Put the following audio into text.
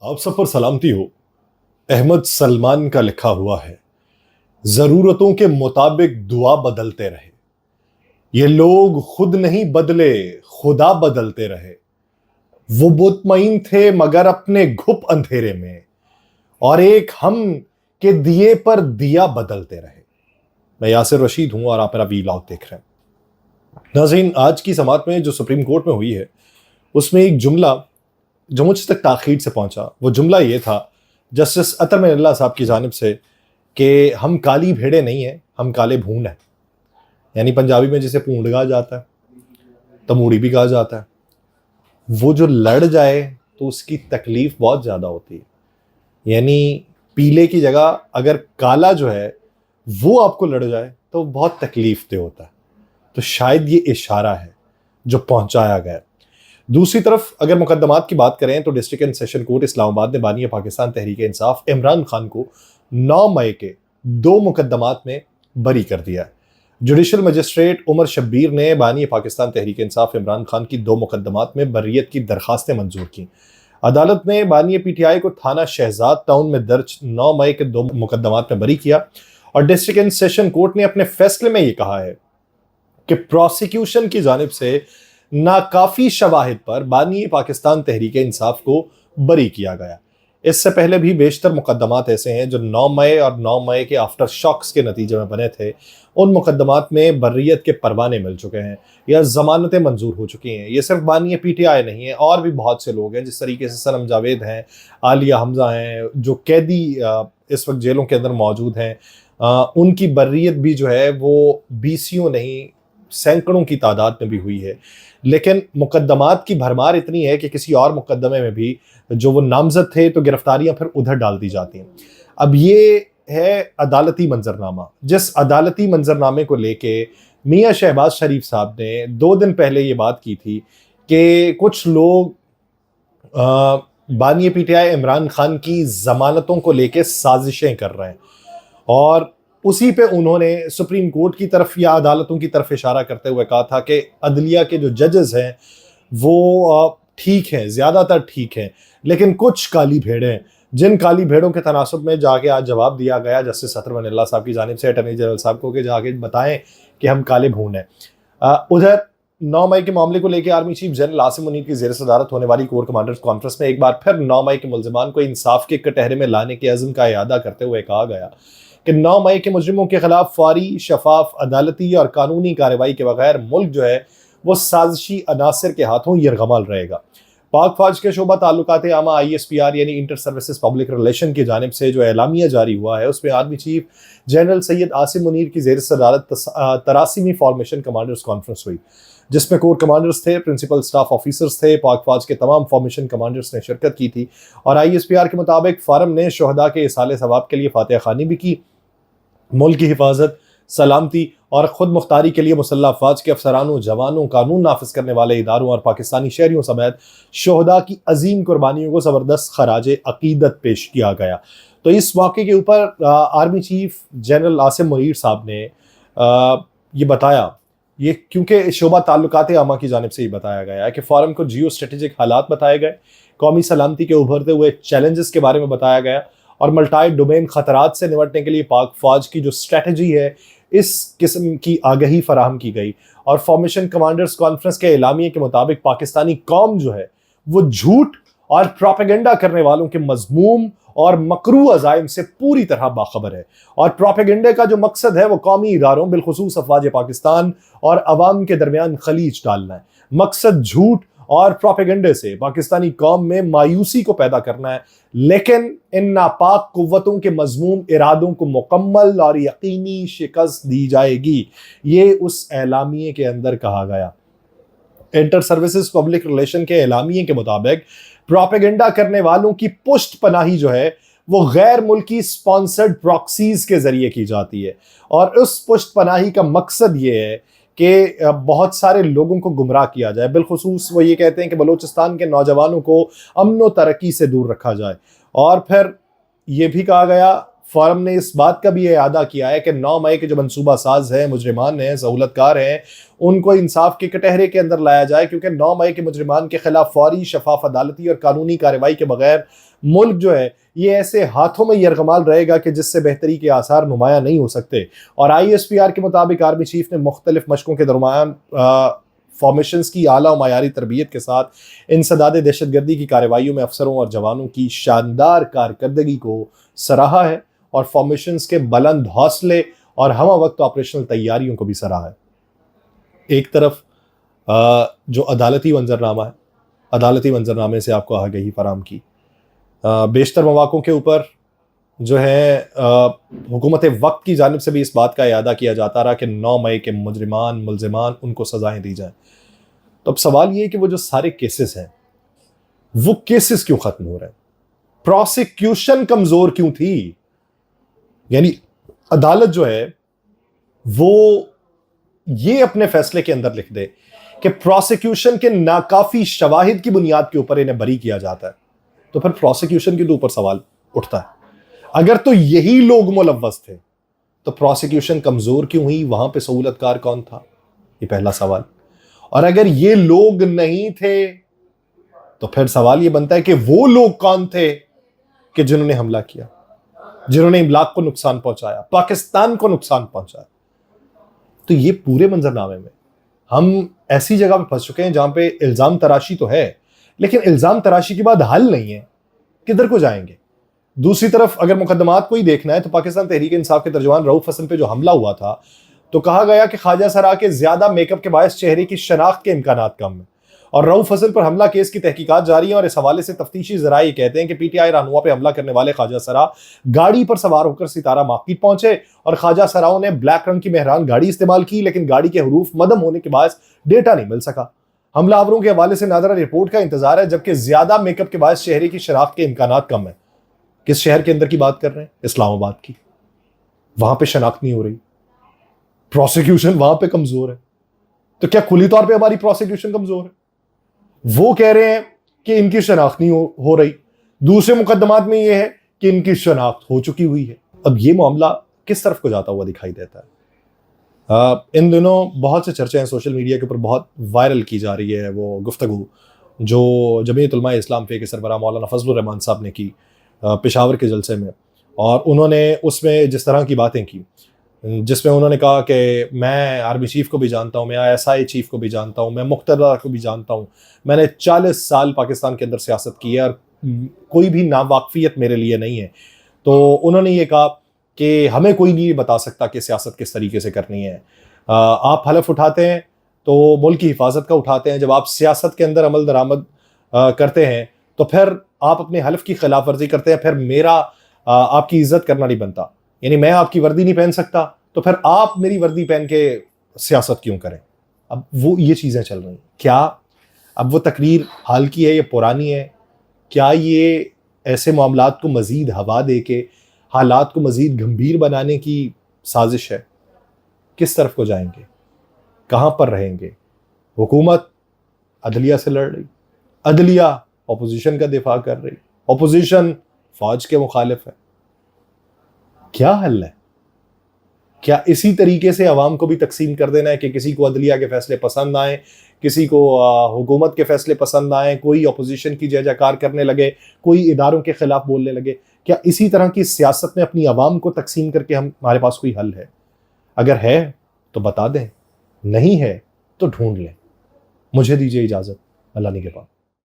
آپ سب پر سلامتی ہو۔ احمد سلمان کا لکھا ہوا ہے، ضرورتوں کے مطابق دعا بدلتے رہے، یہ لوگ خود نہیں بدلے، خدا بدلتے رہے۔ وہ مطمئن تھے مگر اپنے گھپ اندھیرے میں، اور ایک ہم کے دیے پر دیا بدلتے رہے۔ میں یاسر رشید ہوں اور آپ میرا وی لاگ دیکھ رہے ہیں۔ ناظرین، آج کی سماعت میں جو سپریم کورٹ میں ہوئی ہے، اس میں ایک جملہ جو مجھ تک تاخیر سے پہنچا، وہ جملہ یہ تھا جسٹس عطر من اللہ صاحب کی جانب سے کہ ہم کالی بھیڑے نہیں ہیں، ہم کالے بھونڈ ہیں۔ یعنی پنجابی میں جسے پونڈ کہا جاتا ہے، تموڑی بھی کہا جاتا ہے۔ وہ جو لڑ جائے تو اس کی تکلیف بہت زیادہ ہوتی ہے۔ یعنی پیلے کی جگہ اگر کالا جو ہے وہ آپ کو لڑ جائے تو بہت تکلیف دہ ہوتا ہے۔ تو شاید یہ اشارہ ہے جو پہنچایا گیا۔ دوسری طرف اگر مقدمات کی بات کریں تو ڈسٹرکٹ اینڈ سیشن کورٹ اسلام آباد نے بانی پاکستان تحریک انصاف عمران خان کو 9 مئی کے 2 مقدمات میں بری کر دیا ہے۔ جوڈیشل مجسٹریٹ عمر شبیر نے بانی پاکستان تحریک انصاف عمران خان کی 2 مقدمات میں بریت کی درخواستیں منظور کیں۔ عدالت نے بانی پی ٹی آئی کو تھانہ شہزاد ٹاؤن میں درج 9 مئی کے 2 مقدمات میں بری کیا، اور ڈسٹرکٹ اینڈ سیشن کورٹ نے اپنے فیصلے میں یہ کہا ہے کہ پروسیکیوشن کی جانب سے ناکافی شواہد پر بانی پاکستان تحریک انصاف کو بری کیا گیا۔ اس سے پہلے بھی بیشتر مقدمات ایسے ہیں جو 9 مئی اور 9 مئی کے آفٹر شاکس کے نتیجے میں بنے تھے۔ ان مقدمات میں بریت کے پروانے مل چکے ہیں یا ضمانتیں منظور ہو چکی ہیں۔ یہ صرف بانی پی ٹی آئی نہیں ہے، اور بھی بہت سے لوگ ہیں، جس طریقے سے سنم جاوید ہیں، عالیہ حمزہ ہیں، جو قیدی اس وقت جیلوں کے اندر موجود ہیں۔ ان کی بریت بھی جو ہے وہ 20 نہیں سینکڑوں کی تعداد میں بھی ہوئی ہے۔ لیکن مقدمات کی بھرمار اتنی ہے کہ کسی اور مقدمے میں بھی جو وہ نامزد تھے تو گرفتاریاں پھر ادھر ڈال دی جاتی ہیں۔ اب یہ ہے عدالتی منظرنامہ، جس عدالتی منظرنامے کو لے کے میاں شہباز شریف صاحب نے 2 دن پہلے یہ بات کی تھی کہ کچھ لوگ بانی P T I Imran Khan کی ضمانتوں کو لے کے سازشیں کر رہے ہیں، اور اسی پہ انہوں نے سپریم کورٹ کی طرف یا عدالتوں کی طرف اشارہ کرتے ہوئے کہا تھا کہ عدلیہ کے جو ججز ہیں وہ ٹھیک ہیں، زیادہ تر ٹھیک ہیں، لیکن کچھ کالی بھیڑیں ہیں، جن کالی بھیڑوں کے تناسب میں جا کے آج جواب دیا گیا جسٹس عطر من اللہ صاحب کی جانب سے اٹارنی جنرل صاحب کو کہ جا کے بتائیں کہ ہم کالے بھون ہیں۔ ادھر 9 مئی کے معاملے کو لے کے army chief general Asim Munir کی زیر صدارت ہونے والی کور کمانڈرز کانفرنس میں ایک بار پھر 9 مئی کے ملزمان کو انصاف کے کٹہرے میں لانے کے عزم کا اعادہ کرتے ہوئے کہا گیا کہ 9 مئی کے مجرموں کے خلاف فوری، شفاف، عدالتی اور قانونی کارروائی کے بغیر ملک جو ہے وہ سازشی عناصر کے ہاتھوں یرغمال رہے گا۔ پاک فوج کے شعبہ تعلقات عامہ ISPR یعنی انٹر سروسز پبلک ریلیشن کی جانب سے جو اعلامیہ جاری ہوا ہے، اس میں army chief general Syed Asim Munir کی زیر صدارت 83ویں فارمیشن کمانڈرز کانفرنس ہوئی، جس میں کور کمانڈرز تھے، پرنسپل سٹاف آفیسرز تھے، پاک فوج کے تمام فارمیشن کمانڈرز نے شرکت کی تھی، اور ISPR کے مطابق فارم نے شہداء کے ایصال ثواب کے لیے فاتحہ خوانی بھی کی۔ ملک کی حفاظت، سلامتی اور خود مختاری کے لیے مسلح افواج کے افسرانوں، جوانوں، قانون نافذ کرنے والے اداروں اور پاکستانی شہریوں سمیت شہداء کی عظیم قربانیوں کو زبردست خراج عقیدت پیش کیا گیا۔ تو اس واقعے کے اوپر army chief general Asim Munir صاحب نے یہ بتایا، یہ کیونکہ شعبہ تعلقات عامہ کی جانب سے یہ بتایا گیا ہے کہ فورم کو جیو اسٹریٹجک حالات بتائے گئے، قومی سلامتی کے ابھرتے ہوئے چیلنجز کے بارے میں بتایا گیا، اور ملٹائی ڈومین خطرات سے نمٹنے کے لیے پاک فوج کی جو اسٹریٹجی ہے اس قسم کی آگہی فراہم کی گئی۔ اور فارمیشن کمانڈرز کانفرنس کے اعلامیے کے مطابق پاکستانی قوم جو ہے وہ جھوٹ اور پروپیگنڈا کرنے والوں کے مذموم اور مکروہ عزائم سے پوری طرح باخبر ہے، اور پروپیگنڈے کا جو مقصد ہے وہ قومی اداروں بالخصوص افواج پاکستان اور عوام کے درمیان خلیج ڈالنا ہے۔ مقصد جھوٹ اور پروپیگنڈے سے پاکستانی قوم میں مایوسی کو پیدا کرنا ہے، لیکن ان ناپاک قوتوں کے مذموم ارادوں کو مکمل اور یقینی شکست دی جائے گی، یہ اس اعلامیے کے اندر کہا گیا۔ انٹر سروسز پبلک ریلیشن کے اعلامیے کے مطابق پروپیگنڈا کرنے والوں کی پشت پناہی جو ہے وہ غیر ملکی سپانسرڈ پراکسیز کے ذریعے کی جاتی ہے، اور اس پشت پناہی کا مقصد یہ ہے کہ بہت سارے لوگوں کو گمراہ کیا جائے۔ بالخصوص وہ یہ کہتے ہیں کہ بلوچستان کے نوجوانوں کو امن و ترقی سے دور رکھا جائے، اور پھر یہ بھی کہا گیا، فورم نے اس بات کا بھی اعادہ کیا ہے کہ 9 مئی کے جو منصوبہ ساز ہیں، مجرمان ہیں، سہولت کار ہیں، ان کو انصاف کے کٹہرے کے اندر لایا جائے، کیونکہ 9 مئی کے مجرمان کے خلاف فوری، شفاف، عدالتی اور قانونی کارروائی کے بغیر ملک جو ہے یہ ایسے ہاتھوں میں یرغمال رہے گا کہ جس سے بہتری کے آثار نمایاں نہیں ہو سکتے. اور ISPR کے مطابق آرمی چیف نے مختلف مشقوں کے درمیان فارمیشنز کی اعلیٰ و معیاری تربیت کے ساتھ انسداد دہشت گردی کی کارروائیوں میں افسروں اور جوانوں کی شاندار کارکردگی کو سراہا ہے اور فارمیشنز کے بلند حوصلے اور ہمہ وقت آپریشنل تیاریوں کو بھی سراہا ہے. ایک طرف جو عدالتی منظرنامہ ہے، عدالتی منظرنامے سے آپ کو آگہی فراہم کی. بیشتر مواقعوں کے اوپر جو ہے حکومت وقت کی جانب سے بھی اس بات کا اعادہ کیا جاتا رہا کہ 9 مئی کے مجرمان ملزمان ان کو سزائیں دی جائیں. تو اب سوال یہ ہے کہ وہ جو سارے کیسز ہیں وہ کیسز کیوں ختم ہو رہے ہیں؟ پروسیکیوشن کمزور کیوں تھی؟ یعنی عدالت جو ہے وہ یہ اپنے فیصلے کے اندر لکھ دے کہ پروسیکیوشن کے ناکافی شواہد کی بنیاد کے اوپر انہیں بری کیا جاتا ہے، تو پھر پروسیکیوشن کے اوپر سوال اٹھتا ہے. اگر تو یہی لوگ ملوث تھے تو پروسیکیوشن کمزور کیوں ہوئی؟ وہاں پہ سہولت کار کون تھا؟ یہ پہلا سوال. اور اگر یہ لوگ نہیں تھے تو پھر سوال یہ بنتا ہے کہ وہ لوگ کون تھے کہ جنہوں نے حملہ کیا، جنہوں نے املاک کو نقصان پہنچایا، پاکستان کو نقصان پہنچایا. تو یہ پورے منظرنامے میں ہم ایسی جگہ پہ پھنس چکے ہیں جہاں پہ الزام تراشی تو ہے لیکن الزام تراشی کے بعد حل نہیں ہے. کدھر کو جائیں گے؟ دوسری طرف اگر مقدمات کو ہی دیکھنا ہے تو پاکستان تحریک انصاف کے ترجمان رؤف حسن پہ جو حملہ ہوا تھا تو کہا گیا کہ خواجہ سرا کے زیادہ میک اپ کے باعث چہرے کی شناخت کے امکانات کم ہیں، اور رؤف حسن پر حملہ کیس کی تحقیقات جاری ہیں. اور اس حوالے سے تفتیشی ذرائع یہ کہتے ہیں کہ PTI رہنما پہ حملہ کرنے والے خواجہ سرا گاڑی پر سوار ہو کر ستارہ مارکیٹ پہنچے اور خواجہ سراؤں نے بلیک رنگ کی مہران گاڑی استعمال کی، لیکن گاڑی کے حروف مدھم ہونے کے باعث ڈیٹا نہیں مل سکا. حملہ آوروں کے حوالے سے نادرہ رپورٹ کا انتظار ہے، جبکہ زیادہ میک اپ کے باعث چہرے کی شناخت کے امکانات کم ہیں. کس شہر کے اندر کی بات کر رہے ہیں؟ اسلام آباد کی. وہاں پہ شناخت نہیں ہو رہی، پروسیکیوشن وہاں پہ کمزور ہے. تو کیا کھلی طور پہ ہماری پروسیکیوشن کمزور ہے؟ وہ کہہ رہے ہیں کہ ان کی شناخت نہیں ہو رہی، دوسرے مقدمات میں یہ ہے کہ ان کی شناخت ہو چکی ہوئی ہے. اب یہ معاملہ کس طرف کو جاتا ہوا دکھائی دیتا ہے؟ ان دنوں بہت سے چرچے ہیں سوشل میڈیا کے اوپر، بہت وائرل کی جا رہی ہے وہ گفتگو جو جمعیت علماء اسلام کے سربراہ مولانا فضل الرحمان صاحب نے کی پشاور کے جلسے میں. اور انہوں نے اس میں جس طرح کی باتیں کی، جس میں انہوں نے کہا کہ میں آرمی چیف کو بھی جانتا ہوں، میں ISI چیف کو بھی جانتا ہوں، میں مقتدر کو بھی جانتا ہوں، میں نے 40 سال پاکستان کے اندر سیاست کی ہے اور کوئی بھی ناواقفیت میرے لیے نہیں ہے. تو انہوں نے یہ کہا کہ ہمیں کوئی نہیں بتا سکتا کہ سیاست کس طریقے سے کرنی ہے. آپ حلف اٹھاتے ہیں تو ملک کی حفاظت کا اٹھاتے ہیں، جب آپ سیاست کے اندر عمل درآمد کرتے ہیں تو پھر آپ اپنے حلف کی خلاف ورزی کرتے ہیں، پھر میرا آپ کی عزت کرنا نہیں بنتا. یعنی میں آپ کی وردی نہیں پہن سکتا تو پھر آپ میری وردی پہن کے سیاست کیوں کریں؟ اب وہ یہ چیزیں چل رہی ہیں. کیا اب وہ تقریر حال کی ہے یا پرانی ہے؟ کیا یہ ایسے معاملات کو مزید ہوا دے کے حالات کو مزید گمبھیر بنانے کی سازش ہے؟ کس طرف کو جائیں گے؟ کہاں پر رہیں گے؟ حکومت عدلیہ سے لڑ رہی، عدلیہ اپوزیشن کا دفاع کر رہی، اپوزیشن فوج کے مخالف ہے. کیا حل ہے؟ کیا اسی طریقے سے عوام کو بھی تقسیم کر دینا ہے کہ کسی کو عدلیہ کے فیصلے پسند آئیں، کسی کو حکومت کے فیصلے پسند آئیں، کوئی اپوزیشن کی جے جیکار کرنے لگے، کوئی اداروں کے خلاف بولنے لگے؟ کیا اسی طرح کی سیاست میں اپنی عوام کو تقسیم کر کے ہمارے پاس کوئی حل ہے؟ اگر ہے تو بتا دیں، نہیں ہے تو ڈھونڈ لیں. مجھے دیجیے اجازت. اللہ نگہبان.